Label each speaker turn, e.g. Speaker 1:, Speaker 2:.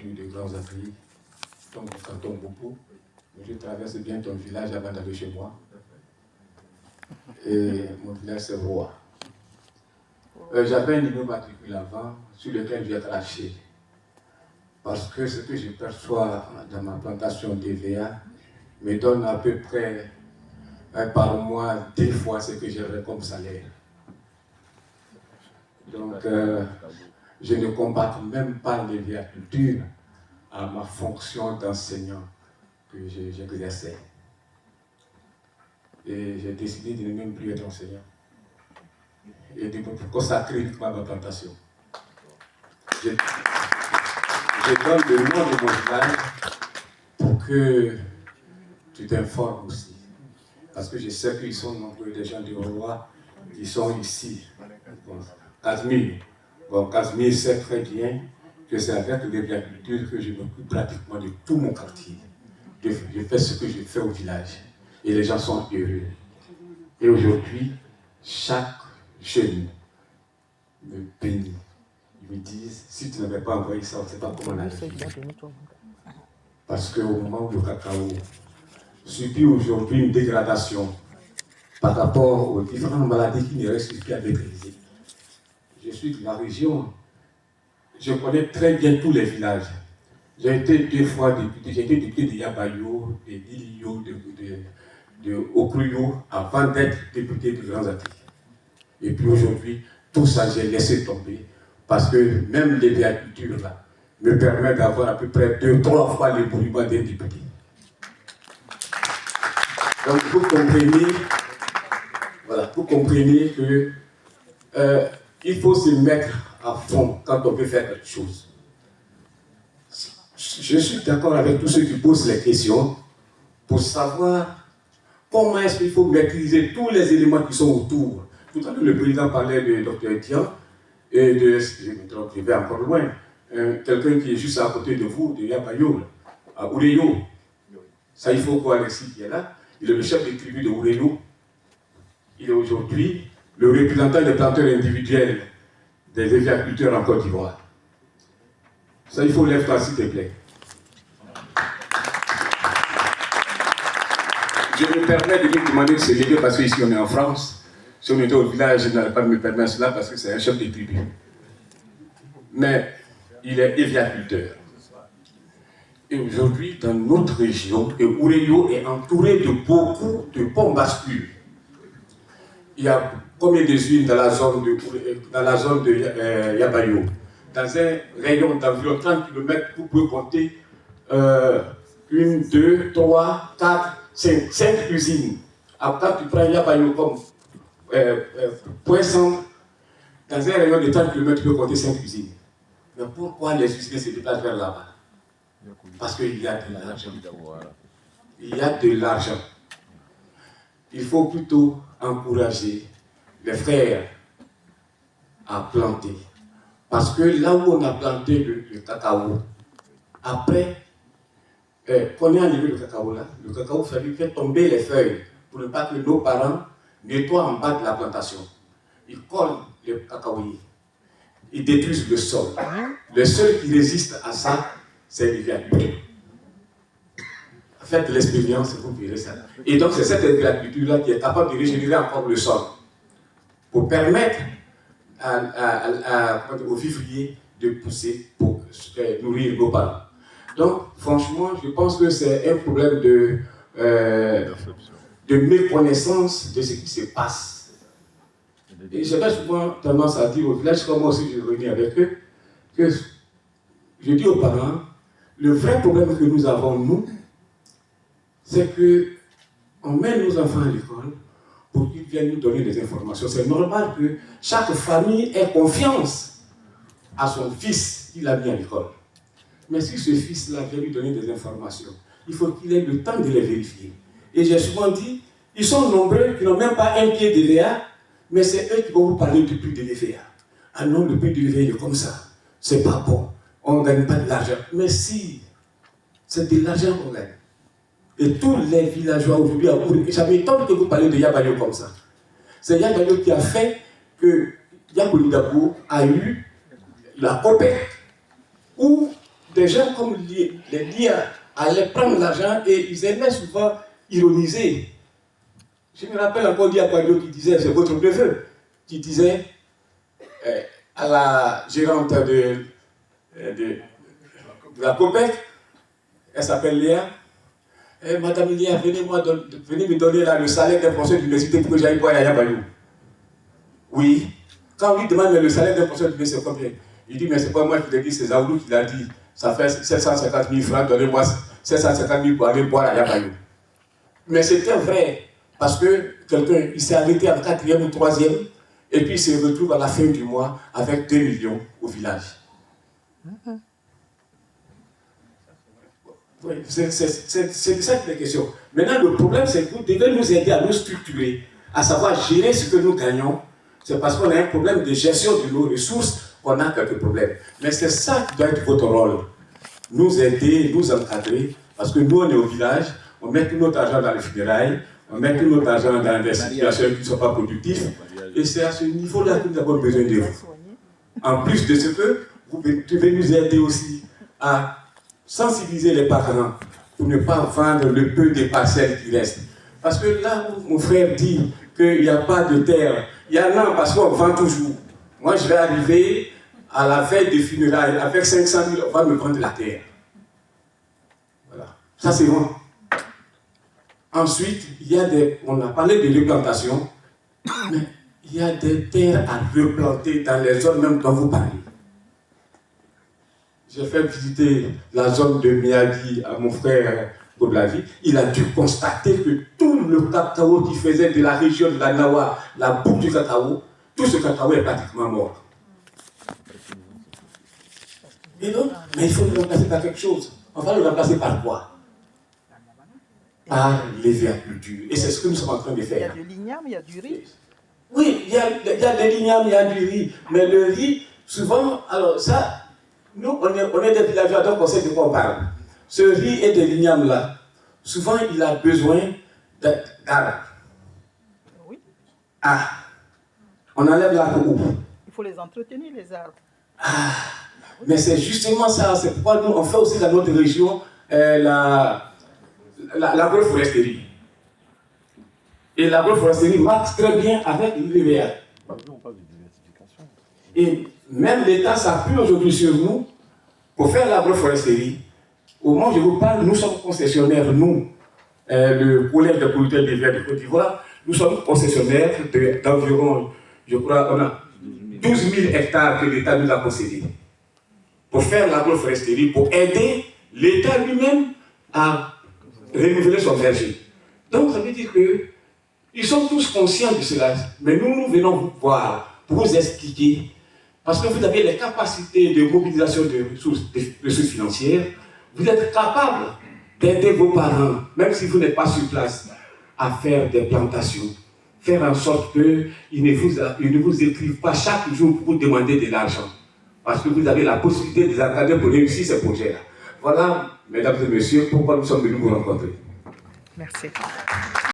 Speaker 1: de Grands Ateliers, donc du canton Bopo. Je traverse bien ton village avant d'aller chez moi. Et mon village, c'est Roa. J'avais un numéro matricule avant sur lequel j'ai craché. Parce que ce que je perçois dans ma plantation d'EVA me donne à peu près par mois 2 fois ce que j'aurais comme salaire. Donc, je ne compare même pas l'EVA-culture à ma fonction d'enseignant que j'exerçais. Et j'ai décidé de ne même plus être enseignant et de me consacrer uniquement à ma plantation. Je donne le nom de mon village pour que tu t'informes aussi. Parce que je sais qu'ils sont nombreux, des gens du roi qui sont ici. Casimir. Bon, Casimir sait très bien que c'est avec l'agriculture que je m'occupe pratiquement de tout mon quartier. Je fais ce que je fais au village. Et les gens sont heureux. Et aujourd'hui, chaque jeune me bénit. Ils me disent, si tu n'avais pas envoyé ça, on ne sait pas comment on a fait. Parce qu'au moment où le cacao subit aujourd'hui une dégradation par rapport aux différentes maladies qui ne restent plus à maîtriser. Je suis de la région, je connais très bien tous les villages. J'ai été 2 fois député, j'ai été député de Yabayo, de Lilio, de Okruyo, avant d'être député de Grands Ateliers. Et puis aujourd'hui, tout ça, j'ai laissé tomber, parce que même l'agriculture là me permet d'avoir à peu près 2-3 fois les mouvements d'un député. Donc vous comprenez que il faut se mettre à fond quand on veut faire quelque chose. Je suis d'accord avec tous ceux qui posent les questions pour savoir comment est-ce qu'il faut maîtriser tous les éléments qui sont autour. Tout à l'heure, le président parlait de Dr. Etienne et de, je vais encore loin, quelqu'un qui est juste à côté de vous, de Yabayo, à Oureyo. Ça, il faut quoi, Alexis qui est là. Il est le chef de tribu de Oureyo. Il est aujourd'hui le représentant des planteurs individuels des agriculteurs en Côte d'Ivoire. Ça, il faut lève-toi, s'il te plaît. Je me permets de lui demander de se lever parce qu'ici on est en France. Si on était au village, je n'allais pas me permettre cela parce que c'est un chef de tribu. Mais il est aviaculteur. Et aujourd'hui, dans notre région, Oureyo est entouré de beaucoup de ponts bascules. Il y a combien d'usines dans la zone de Yabayo? Dans un rayon d'environ 30 km, vous pouvez compter 1, 2, 3, 4, 5 usines. Après, tu prends Yabayo comme point centre, dans un rayon de 30 km, tu peux compter 5 usines. Mais pourquoi les usines se déplacent vers là-bas? Parce qu'il y a de l'argent. Il y a de l'argent. Il faut plutôt encourager les frères à planter. Parce que là où on a planté le cacao, après, quand on a enlevé le cacao là, le cacao fallu faire tomber les feuilles pour ne pas que nos parents nettoient en bas de la plantation. Ils collent le cacaoyer. Ils détruisent le sol. Le seul qui résiste à ça, c'est l'agriculture. Faites l'expérience, vous verrez ça. Et donc c'est cette agriculture-là qui est capable de régénérer encore le sol pour permettre aux vivriers de pousser pour nourrir nos parents. Donc franchement, je pense que c'est un problème de méconnaissance de ce qui se passe. Et j'avais souvent tendance à dire au village, comme moi aussi je reviens avec eux, que je dis aux parents, le vrai problème que nous avons, nous, c'est qu'on met nos enfants à l'école pour qu'ils viennent nous donner des informations. C'est normal que chaque famille ait confiance à son fils qu'il a mis à l'école. Mais si ce fils-là vient lui donner des informations, il faut qu'il ait le temps de les vérifier. Et j'ai souvent dit, ils sont nombreux qui n'ont même pas un pied de l'EVA, mais c'est eux qui vont vous parler du prix de l'EVA. Ah non, le prix de l'EVA il est comme ça. C'est pas bon. On ne gagne pas de l'argent. Mais si, c'est de l'argent qu'on gagne. Et tous les villageois aujourd'hui, ça m'étonne que vous parlez de Yabayo comme ça. C'est Yabayo qui a fait que Yabolidabo a eu la COPEC, où des gens comme les liens allaient prendre l'argent et ils aimaient souvent ironiser. Je me rappelle encore Lia Quadio qui disait, c'est votre neveu, qui disait à la gérante de la COPEC, elle s'appelle Léa, Madame Léa, venez me donner là, le salaire d'un professeur d'université pour que j'aille boire à Yabayou. Oui. Quand on lui demande le salaire d'un professeur d'université, c'est combien? Il dit, mais c'est pas moi qui l'ai dit, c'est Zaoulou qui l'a dit. Ça fait 750 000 francs, donnez-moi 750 000 pour aller boire à Yabayou. Mais c'était vrai, parce que quelqu'un, il s'est arrêté en 4e ou 3e, et puis il se retrouve à la fin du mois avec 2 millions au village. Oui, c'est de ça qu'il est question. Maintenant, le problème, c'est que vous devez nous aider à nous structurer, à savoir gérer ce que nous gagnons. C'est parce qu'on a un problème de gestion de nos ressources qu'on a quelques problèmes. Mais c'est ça qui doit être votre rôle. Nous aider, nous encadrer, parce que nous, on est au village, on met tout notre argent dans les funérailles, on met tout notre argent dans des situations qui ne sont pas productives, et c'est à ce niveau-là que nous avons besoin de vous. En plus de ce que, vous devez nous aider aussi à sensibiliser les parents pour ne pas vendre le peu de parcelles qui restent. Parce que là où mon frère dit qu'il n'y a pas de terre, il y en a parce qu'on vend toujours. Moi, je vais arriver à la veille des funérailles avec 500 000, on va me vendre la terre. Voilà. Ça, c'est bon. Ensuite, il y a on a parlé de replantation, mais il y a des terres à replanter dans les zones même dont vous parlez. J'ai fait visiter la zone de Miyagi à mon frère Kodlavi. Il a dû constater que tout le cacao qui faisait de la région de la Nawa, la boucle du cacao, tout ce cacao est pratiquement mort. Et donc, mais il faut le remplacer par quelque chose. On va le remplacer par quoi? Par l'agriculture. Et c'est ce que nous sommes en train de faire.
Speaker 2: Il y a du ligname, il y a du riz.
Speaker 1: Oui, il y a des lignames, il y a du riz. Mais le riz, souvent, alors ça, nous, on est des villageois, donc on sait de quoi on parle. Ce riz et des lignames là, souvent il a besoin d'arbres.
Speaker 2: Oui.
Speaker 1: Ah, on enlève l'arbre où?
Speaker 2: Il faut les entretenir, les arbres.
Speaker 1: Ah, mais c'est justement ça, c'est pourquoi nous, on fait aussi dans notre région l'agroforesterie. Et l'agroforesterie marche très bien avec l'UVA. Et même l'État s'appuie aujourd'hui sur nous pour faire l'agroforesterie. Au moment où je vous parle, nous sommes concessionnaires, nous, le collège de producteurs de verre de Côte d'Ivoire, nous sommes concessionnaires d'environ, je crois, on a 12 000 hectares que l'État nous a concédés pour faire l'agroforesterie, pour aider l'État lui-même à renouveler son verger. Donc ça veut dire que ils sont tous conscients de cela, mais nous venons vous voir pour vous expliquer, parce que vous avez les capacités de mobilisation de ressources financières, vous êtes capable d'aider vos parents, même si vous n'êtes pas sur place, à faire des plantations, faire en sorte qu'ils ne vous écrivent pas chaque jour pour vous demander de l'argent, parce que vous avez la possibilité de les encadrer pour réussir ces projets-là. Voilà, mesdames et messieurs, pourquoi nous sommes venus vous rencontrer.
Speaker 2: Merci.